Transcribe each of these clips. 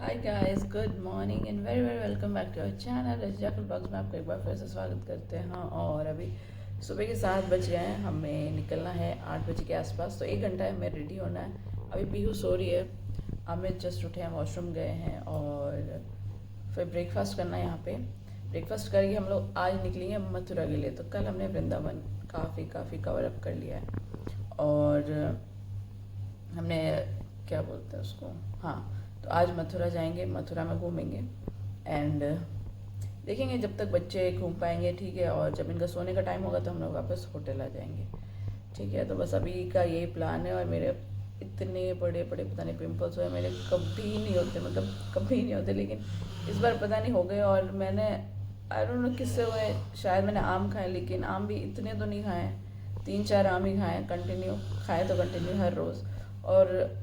Hi guys, good morning and very very welcome back to our channel Razia vlogs में आपको एक बार फिर से स्वागत करते हैं। और अभी सुबह के 7 बज गए हैं, हमें निकलना है 8 बजे के आसपास। तो 1 घंटा है, हमें रेडी होना है। अभी पीहू सो रही है, हमें जस्ट उठे हैं, वॉशरूम गए हैं और फिर ब्रेकफास्ट करना है। यहाँ पे ब्रेकफास्ट करके हम लोग आज निकलेंगे मथुरा के लिए। तो कल हमने वृंदावन काफ़ी कवर अप कर लिया है और हमने क्या बोलते हैं उसको, हाँ, तो आज मथुरा जाएंगे, मथुरा में घूमेंगे एंड देखेंगे जब तक बच्चे घूम पाएंगे, ठीक है। और जब इनका सोने का टाइम होगा तो हम लोग वापस होटल आ जाएंगे, ठीक है। तो बस अभी का यही प्लान है। और मेरे इतने बड़े बड़े पता नहीं पिंपल्स हुए, मेरे कभी नहीं होते, मतलब कभी नहीं होते, लेकिन इस बार पता नहीं हो गए। और मैंने आई डोंट नो किससे हुए, शायद मैंने आम खाए, लेकिन आम भी इतने तो नहीं खाए, 3-4 आम ही खाए कंटिन्यू, खाए तो कंटिन्यू हर रोज़। और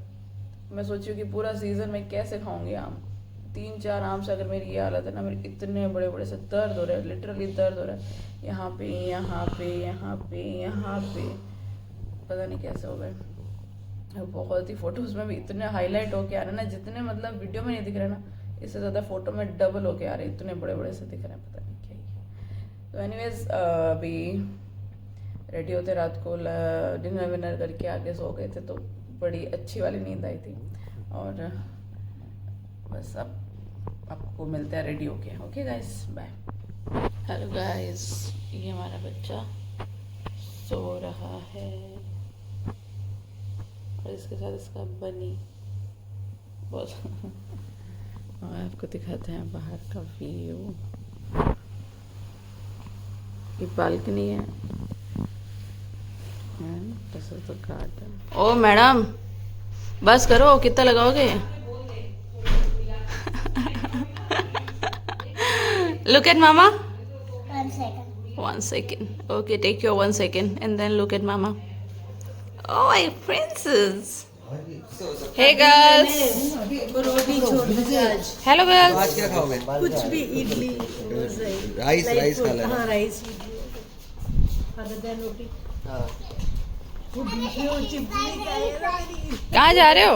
मैं सोची हूँ कि पूरा सीज़न में कैसे खाऊंगी आम। 3-4 आम से अगर मेरी ये हालत है ना, मेरे इतने बड़े बड़े से दर्द हो रहे हैं, लिटरली दर्द हो रहा है यहाँ पे यहाँ पे यहाँ पे यहाँ पे, पता नहीं कैसे हो गए। बहुत ही फ़ोटोज़ में भी इतने हाईलाइट होके आ रहे हैं ना, जितने मतलब वीडियो में नहीं दिख रहे ना, इससे ज़्यादा फ़ोटो में डबल होके आ रहे हैं, इतने बड़े बड़े से दिख रहे हैं, पता नहीं क्या ही। तो एनीवेज अभी रेडी होते रात को डिनर विनर करके आगे सो गए थे, तो बड़ी अच्छी वाली नींद आई थी। और बस अब आपको मिलते हैं रेडी होके। Okay guys, bye. Hello guys, ये हमारा बच्चा सो रहा है और इसके साथ इसका बनी बहुत और आपको दिखाते हैं बाहर का व्यू। ये बालकनी है, तो गार्डन। ओ मैडम, बस करो, कितना लगाओगे? Look at mama. 1 second. 1 second. Okay, take your 1 second and then look at mama. Oh, my princess. Hey girls. रोटी छोड़ दीजिए आज। Hello girls. आज क्या खाओगे? कुछ भी, इडली राइस खा लेना। हाँ, राइस अदर देन रोटी। हाँ। वो बीच में वो चिपली खाएगा मेरी। कहाँ जा रहे हो?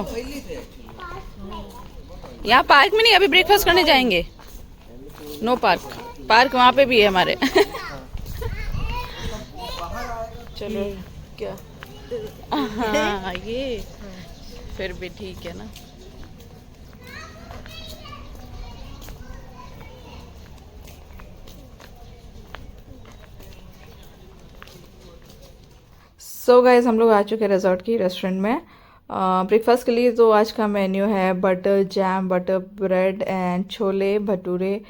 यहाँ पार्क में नहीं, अभी ब्रेकफास्ट करने जाएंगे। नो पार्क, पार्क वहाँ पे भी है हमारे। चलो क्या, हाँ ये फिर भी ठीक है ना। सो गाइस, हम लोग आ चुके हैं रिजॉर्ट की रेस्टोरेंट में। ब्रेकफास्ट के लिए तो आज का मेन्यू है butter jam, butter bread and chole bhature,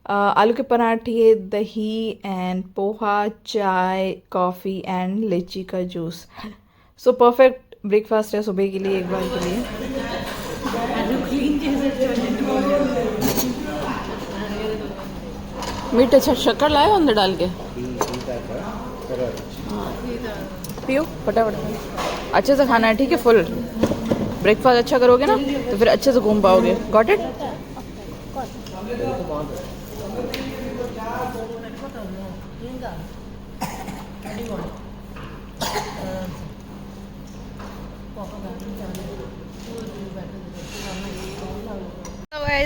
आलू के पराठे, दही एंड पोहा, चाय, कॉफ़ी एंड लीची का जूस। सो परफेक्ट ब्रेकफास्ट है सुबह के लिए, एक बार के लिए। मीठे शक्कर लाए हो अंदर डाल के? पियो फटाफट, अच्छे से खाना है, ठीक है। फुल ब्रेकफास्ट अच्छा करोगे ना तो फिर अच्छे से घूम पाओगे। Got it?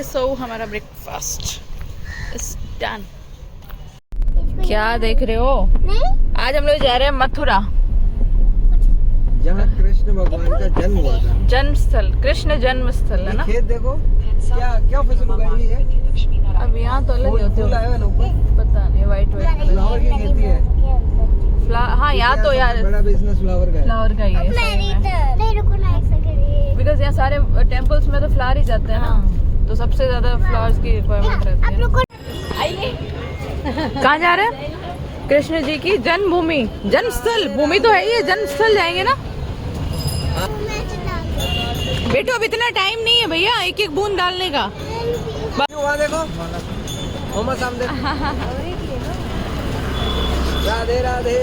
सो हमारा ब्रेकफास्ट इज डन। क्या देख रहे हो? आज हम लोग जा रहे हैं मथुरा, जहाँ कृष्ण भगवान का जन्म हुआ था। जन्म स्थल, कृष्ण जन्म स्थल है ना। खेत देखो, क्या क्या फसल उगाई है। अब यहाँ तो अलग होते फूल आया है ना ऊपर, पता नहीं, वाइट वाइट फ्लावर की खेती है। हाँ यहाँ तो यार बड़ा बिजनेस फ्लावर का है। फ्लावर का ही है नहीं रुको ना, एक सेकंड। बिकॉज यहाँ सारे टेम्पल्स में तो फ्लावर ही जाते हैं ना, तो सबसे ज्यादा फ्लावर्स की रिक्वायरमेंट रहती है। आइए, कहाँ जा रहे हैं? कृष्ण जी की जन्मभूमि, जन्मस्थल, भूमि तो है ही है, जन्मस्थल जाएंगे ना। बेटो अब इतना टाइम नहीं है भैया, एक एक बूंद डालने का। वहाँ देखो, होमा सामने। राधे राधे।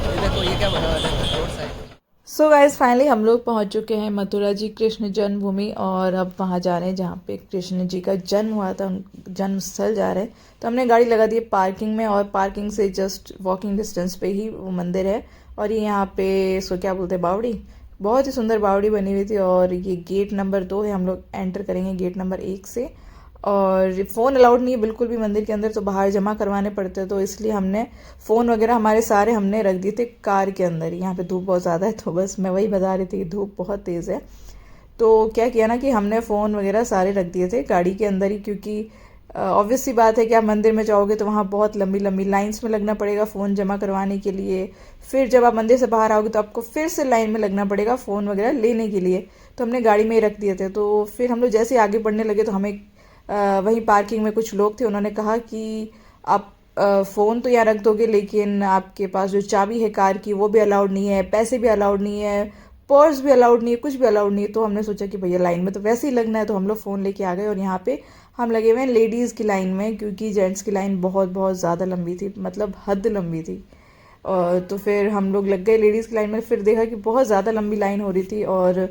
ये देखो, ये क्या बना हुआ है road side. So guys, finally हम लोग पहुंच चुके हैं मथुरा जी कृष्ण जन्मभूमि, और अब वहाँ जा रहे हैं जहाँ पे कृष्ण जी का जन्म हुआ था, जन्म स्थल जा रहे हैं। तो हमने गाड़ी लगा दी है पार्किंग में, और पार्किंग से जस्ट वॉकिंग डिस्टेंस पे ही वो मंदिर है, और ये यहाँ पे इसको क्या बोलते हैं, बावड़ी, बहुत ही सुंदर बावड़ी बनी हुई थी। और ये गेट नंबर 2 है, हम लोग एंटर करेंगे गेट नंबर 1 से। और फ़ोन अलाउड नहीं है बिल्कुल भी मंदिर के अंदर, तो बाहर जमा करवाने पड़ते हैं, तो इसलिए हमने फ़ोन वगैरह हमारे सारे हमने रख दिए थे कार के अंदर। यहाँ पे धूप बहुत ज़्यादा है, तो बस मैं वही बता रही थी कि धूप बहुत तेज़ है। तो क्या किया ना कि हमने फ़ोन वगैरह सारे रख दिए थे गाड़ी के अंदर ही, क्योंकि ऑब्वियस सी बात है कि आप मंदिर में जाओगे तो वहाँ बहुत लंबी लंबी लाइंस में लगना पड़ेगा फ़ोन जमा करवाने के लिए। फिर जब आप मंदिर से बाहर आओगे तो आपको फिर से लाइन में लगना पड़ेगा फ़ोन वगैरह लेने के लिए। तो हमने गाड़ी में ही रख दिए थे। तो फिर हम लोग जैसे आगे बढ़ने लगे तो हमें वहीं पार्किंग में कुछ लोग थे, उन्होंने कहा कि आप फ़ोन तो यहाँ रख दोगे, लेकिन आपके पास जो चाबी है कार की वो भी अलाउड नहीं है, पैसे भी अलाउड नहीं है, पर्स भी अलाउड नहीं है, कुछ भी अलाउड नहीं है। तो हमने सोचा कि भैया लाइन में तो वैसे ही लगना है, तो हम लोग फ़ोन लेके आ गए। और यहाँ पे हम लगे हुए हैं लेडीज़ की लाइन में, क्योंकि जेंट्स की लाइन बहुत बहुत ज़्यादा लंबी थी, मतलब हद लंबी थी। और तो फिर हम लोग लग गए लेडीज़ की लाइन में। फिर देखा कि बहुत ज़्यादा लंबी लाइन हो रही थी और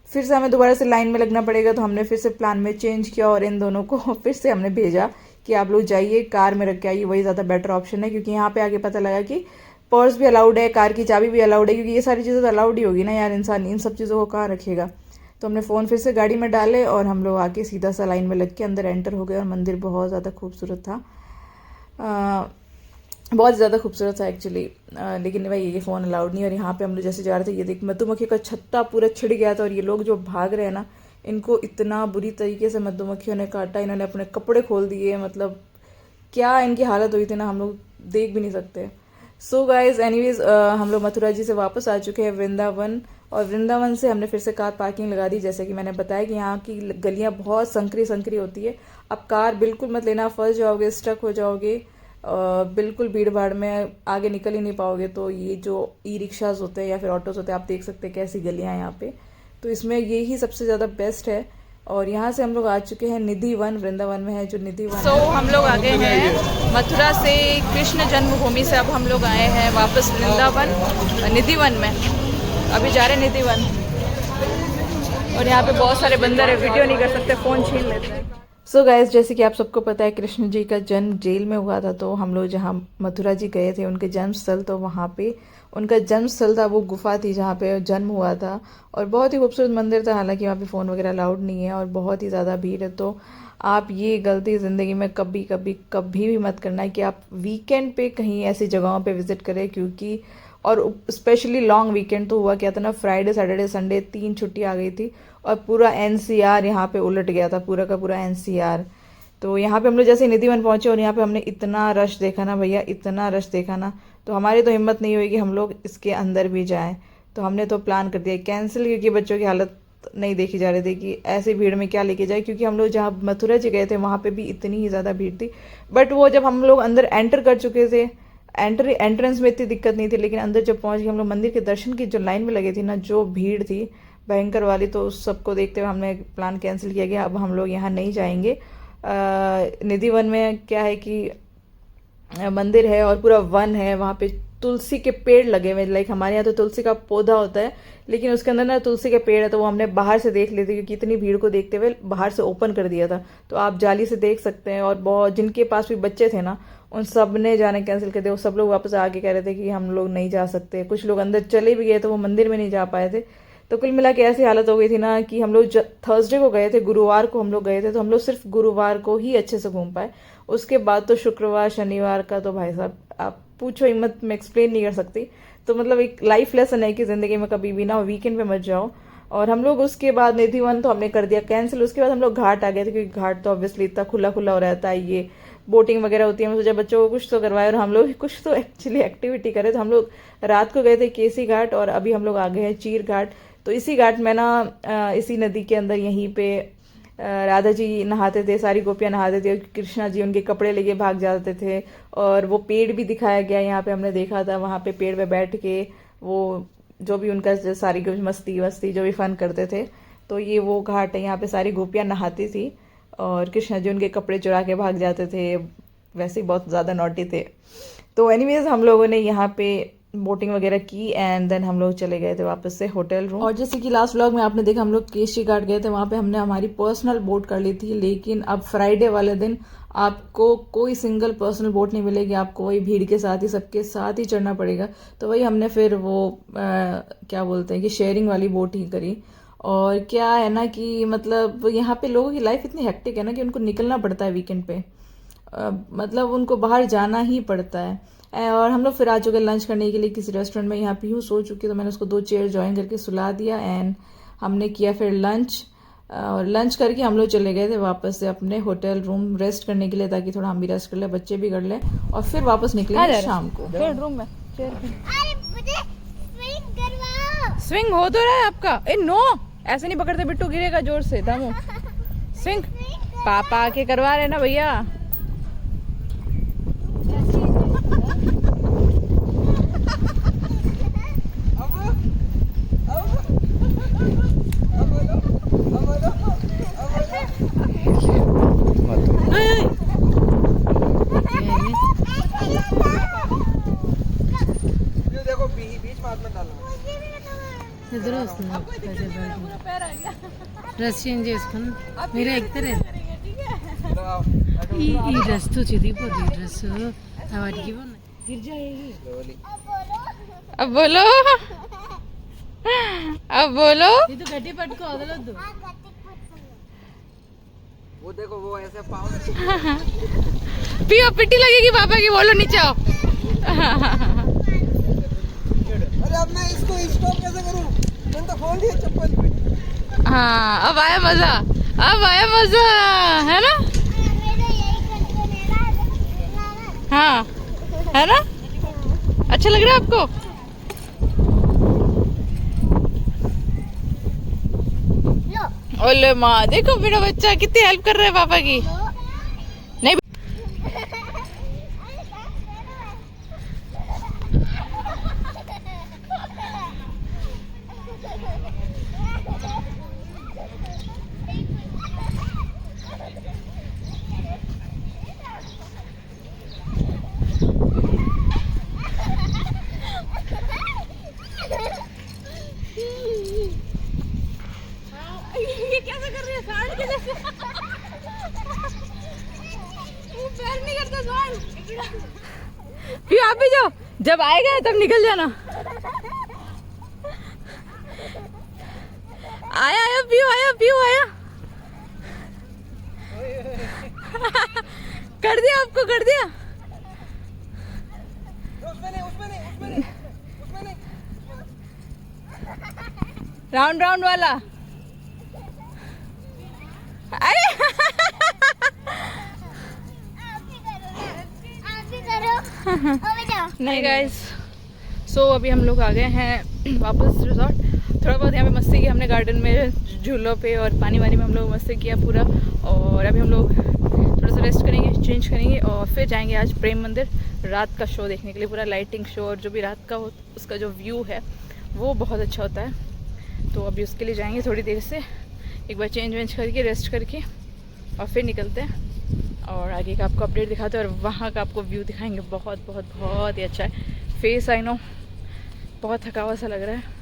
फिर से हमें दोबारा से लाइन में लगना पड़ेगा। तो हमने फिर से प्लान में चेंज किया और इन दोनों को फिर से हमने भेजा कि आप लोग जाइए कार में रख के आइए, वही ज़्यादा बेटर ऑप्शन है। क्योंकि यहाँ पे आगे पता लगा कि पर्स भी अलाउड है, कार की चाबी भी अलाउड है, क्योंकि ये सारी चीज़ें तो अलाउड ही होगी ना यार, इंसान इन सब चीज़ों को कहाँ रखेगा। तो हमने फ़ोन फिर से गाड़ी में डाले और हम लोग आके सीधा सा लाइन में लग के अंदर एंटर हो गए। और मंदिर बहुत ज़्यादा खूबसूरत था, बहुत ज़्यादा खूबसूरत था एक्चुअली। लेकिन भाई ये फ़ोन अलाउड नहीं। और यहाँ पे हम लोग जैसे जा रहे थे, ये देख मधुमक्खी का छत्ता पूरा छिड़ गया था। और ये लोग जो भाग रहे हैं ना, इनको इतना बुरी तरीके से मधुमक्खियों ने काटा, इन्होंने अपने कपड़े खोल दिए, मतलब क्या इनकी हालत हुई थी ना, हम लोग देख भी नहीं सकते। सो गाइज एनीवेज हम लोग मथुरा जी से वापस आ चुके हैं वृंदावन। और वृंदावन से हमने फिर से कार पार्किंग लगा दी। जैसे कि मैंने बताया कि यहाँ की गलियाँ बहुत संकरी संकरी होती है, अब कार बिल्कुल मत लेना, फंस जाओगे, स्टक हो जाओगे, बिल्कुल भीड़ भाड़ में आगे निकल ही नहीं पाओगे। तो ये जो ई रिक्शाज होते हैं या फिर ऑटोज होते हैं, आप देख सकते हैं कैसी गलियाँ हैं यहाँ पे, तो इसमें ये ही सबसे ज़्यादा बेस्ट है। और यहाँ से हम लोग आ चुके हैं निधि वन, वृंदावन में है जो निधि वन। सो हम लोग आ गए हैं मथुरा से, कृष्ण जन्मभूमि से अब हम लोग आए हैं वापस वृंदावन निधि वन में। अभी जा रहे हैं निधि वन। और यहाँ पे बहुत सारे बंदर है, वीडियो नहीं कर सकते, फ़ोन छीन लेते हैं। सो गाइस, जैसे कि आप सबको पता है कृष्ण जी का जन्म जेल में हुआ था। तो हम लोग जहाँ मथुरा जी गए थे उनके जन्म स्थल, तो वहाँ पे उनका जन्म स्थल था, वो गुफा थी जहाँ पे जन्म हुआ था। और बहुत ही खूबसूरत मंदिर था, हालांकि वहाँ पे फ़ोन वगैरह अलाउड नहीं है और बहुत ही ज़्यादा भीड़ है। तो आप ये गलती ज़िंदगी में कभी कभी कभी भी मत करना है कि आप वीकेंड पे कहीं ऐसी जगहों पे विज़िट करें, क्योंकि और स्पेशली लॉन्ग वीकेंड तो हुआ क्या था ना, फ्राइडे सैटरडे संडे 3 छुट्टी आ गई थी और पूरा एनसीआर यहाँ पे उलट गया था, पूरा का पूरा एनसीआर। तो यहाँ पे हम लोग जैसे निधि वन पहुँचे और यहाँ पे हमने इतना रश देखा ना भैया, इतना रश देखा ना, तो हमारी तो हिम्मत नहीं हुई कि हम लोग इसके अंदर भी जाएं। तो हमने तो प्लान कर दिया कैंसिल, क्योंकि बच्चों की हालत नहीं देखी जा रही थी कि ऐसी भीड़ में क्या लेके जाए। क्योंकि हम लोग जहाँ मथुरा जी गए थे वहाँ पे भी इतनी ही ज़्यादा भीड़ थी, बट वो जब हम लोग अंदर एंटर कर चुके थे, एंट्रेंस में इतनी दिक्कत नहीं थी, लेकिन अंदर जब पहुँच गए हम लोग मंदिर के दर्शन की जो लाइन में लगी थी ना, जो भीड़ थी भयंकर वाली, तो उस सबको देखते हुए हमने प्लान कैंसिल किया गया। अब हम लोग यहाँ नहीं जाएंगे। निधि वन में क्या है कि मंदिर है और पूरा वन है, वहाँ पे तुलसी के पेड़ लगे हुए, लाइक हमारे यहाँ तो तुलसी का पौधा होता है, लेकिन उसके अंदर ना तुलसी के पेड़ है। तो वो हमने बाहर से देख लिए थे, क्योंकि इतनी भीड़ को देखते हुए बाहर से ओपन कर दिया था, तो आप जाली से देख सकते हैं। और बहुत जिनके पास भी बच्चे थे ना, उन सब ने जाने कैंसिल कर दिया। वो सब लोग वापस आके कह रहे थे कि हम लोग नहीं जा सकते। कुछ लोग अंदर चले भी गए तो वो मंदिर में नहीं जा पाए थे। तो कुल मिला के ऐसी हालत हो गई थी ना कि हम लोग थर्सडे को गए थे, गुरुवार को हम लोग गए थे, तो हम लोग सिर्फ गुरुवार को ही अच्छे से घूम पाए। उसके बाद तो शुक्रवार शनिवार का तो भाई साहब आप पूछो ही मत, मैं एक्सप्लेन नहीं कर सकती। तो मतलब एक लाइफ लेसन है कि ज़िंदगी में कभी भी ना वीकेंड पे मत जाओ। और हम लोग उसके बाद निधि वन तो हमने कर दिया कैंसिल। उसके बाद हम लोग घाट आ गए थे, क्योंकि घाट तो ऑब्वियसली इतना खुला खुला हो रहता है, ये बोटिंग वगैरह होती है। मैं सोचा बच्चों को कुछ तो करवाए और हम लोग भी कुछ तो एक्चुअली एक्टिविटी करें। तो हम लोग रात को गए थे केसी घाट और अभी हम लोग आ गए हैं चीर घाट। तो इसी घाट में ना, इसी नदी के अंदर यहीं पे राधा जी नहाते थे, सारी गोपियाँ नहाते थे, कृष्णा जी उनके कपड़े लेके भाग जाते थे। और वो पेड़ भी दिखाया गया यहाँ पे, हमने देखा था वहाँ पे पेड़ पे बैठ के वो जो भी उनका सारी मस्ती वस्ती जो भी फन करते थे। तो ये वो घाट है, यहाँ पे सारी गोपियाँ नहाती थी और कृष्णा जी उनके कपड़े चुरा के भाग जाते थे, वैसे ही बहुत ज़्यादा नॉटी थे। तो एनीवेज हम लोगों ने यहाँ पे बोटिंग वगैरह की एंड देन हम लोग चले गए थे वापस से होटल रूम। और जैसे कि लास्ट व्लॉग में आपने देखा हम लोग केशी घाट गए थे, वहाँ पे हमने हमारी पर्सनल बोट कर ली थी, लेकिन अब फ्राइडे वाले दिन आपको कोई सिंगल पर्सनल बोट नहीं मिलेगी, आपको वही भीड़ के साथ ही सबके साथ ही चढ़ना पड़ेगा। तो वही हमने फिर वो क्या बोलते हैं कि शेयरिंग वाली बोट ही करी। और क्या है ना कि मतलब यहाँ पे लोगों की लाइफ इतनी हेक्टिक है ना कि उनको निकलना पड़ता है वीकेंड पे, मतलब उनको बाहर जाना ही पड़ता है। और हम लोग फिर आ चुके लंच करने के लिए किसी रेस्टोरेंट में। यहाँ पीहू सो चुकी तो मैंने उसको 2 चेयर ज्वाइन करके सुला दिया एंड हमने किया फिर लंच। और लंच करके हम लोग चले गए थे वापस से अपने होटल रूम रेस्ट करने के लिए, ताकि थोड़ा हम भी रेस्ट कर ले, बच्चे भी कर ले, और फिर वापस निकले शाम को। रूम में अरे मुझे स्विंग करवाओ। स्विंग हो तो रहा है आपका। ए नो, ऐसे नहीं पकड़ते बिट्टू, गिरेगा जोर से। दामू स्विंग पापा आके करवा रहे ना भैया। देखो बीच में हाथ में डालो। ఇద్దరు వస్తున్నారు డ్రెస్ చేంజ్ చేసుకుని మీరే ఎక్కుతారే ఈ డ్రెస్ తో చిరిగిపోద్ది ఈ డ్రెస్ వాటికి గిరిజాయి अब बोलो, अब बोलो। ఇది గట్టి పట్టుకో వదలొద్దు वो देखो वो ऐसे पाँव पियो, पिट्टी लगेगी पापा की, बोलो नीचे आओ। अरे अब मैं इसको स्टॉप कैसे करूं? मैंने तो खोल दिया चप्पल। हाँ अब आया मजा, अब आया मजा, है ना? मेरा यही कंट्रोल मेरा हाँ है ना? अच्छा लग रहा है आपको? लो ओले माँ, देखो मेरा बच्चा कितनी हेल्प कर रहा है पापा की। नहीं ये कैसे कर रही है सांड के जैसे। वो पैर नहीं करता सांड। पियो आप भी जाओ, जब आएगा तब निकल जाना। आया आया पियो, आया पियो, आया। कर दिया आपको, कर दिया। राउंड राउंड वाला। अरे आप भी करो अबे जाओ। नहीं गाइस, सो अभी हम लोग आ गए हैं वापस रिजॉर्ट। थोड़ा बहुत यहाँ पे मस्ती की हमने गार्डन में, झूलों पे और पानी वानी में हम लोग मस्ती किया पूरा। और अभी हम लोग थोड़ा सा रेस्ट करेंगे, चेंज करेंगे और फिर जाएंगे आज प्रेम मंदिर रात का शो देखने के लिए। पूरा लाइटिंग शो और जो भी रात का हो उसका जो व्यू है वो बहुत अच्छा होता है। तो अभी उसके लिए जाएंगे थोड़ी देर से, एक बार चेंज वेंज करके रेस्ट करके और फिर निकलते हैं और आगे का आपको अपडेट दिखाते हैं और वहाँ का आपको व्यू दिखाएंगे। बहुत बहुत बहुत ही अच्छा है। फेस आई नो बहुत थका हुआ सा लग रहा है।